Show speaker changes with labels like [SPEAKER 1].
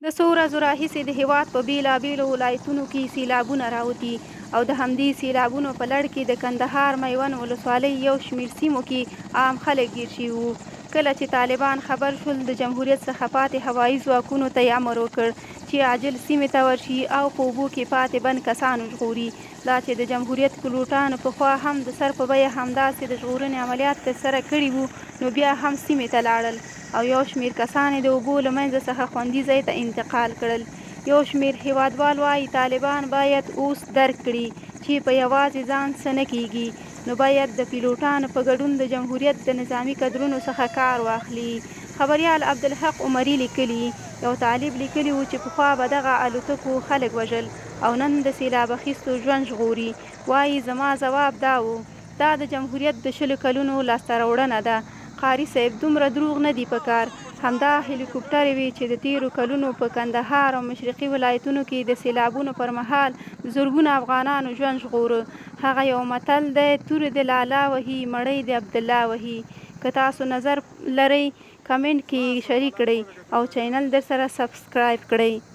[SPEAKER 1] د څو ورځو راهیسې د هېواد په بېلابېلو ولایتونو کې سیلابونه راوتي او د همدې سیلابونو په لړ کې د کندهار میوند ولسوالۍ یو شمېر سیمو کې عام خلک ګیر شوي وو. کله چې طالبان خبر شول، د جمهوریت څخه پاتې هوایي ځواکونو ته یې امر وکړ چې عاجل سیمې ته ورشي او په اوبو کې پاتې بند کسان وژغوري. دا چې د جمهوریت پیلوټانو پخوا هم د سر په بیه همداسې د ژغورنې عملیات ترسره کړي وو، نو بیا هم سیمې ته لاړل او یو شمېر کسان یې د اوبو له منځه څخه خوندي ځای ته انتقال کړل. یو شمېر هیوادوال وایي طالبان باید اوس درک کړي چې په یوازې ځان څه نه کیږي، نو باید د پیلوټانو په ګډون د جمهوریت د نظامي کدرونو څخه کار واخلي. خبریال عبدالحق عمري لیکلي، یو طالب لیکلي وو چې پخوا به دغه الوتکو خلک وژل او نن د سیلاب اخیستو ژوند ژغوري. وایي زما ځواب دا و: دا د جمهوریت د 20 کلونو لاسته راوړنه ده. قاري صاحب، دومره دروغ نه دي پکار. همدا هلیکوپټرې وې چې د تیرو کلونو په کندهار او مشرقي ولایتونو کې د سیلابونو پر مهال زرګونه افغانانو ژوند ژغوره. هغه یو متل دی: تورې د لالا وهي، مړی د عبدالله وهي. که تاسو نظر لرئ کمنټ کې شریک کړئ او چینل درسره سبسکرایب کړئ.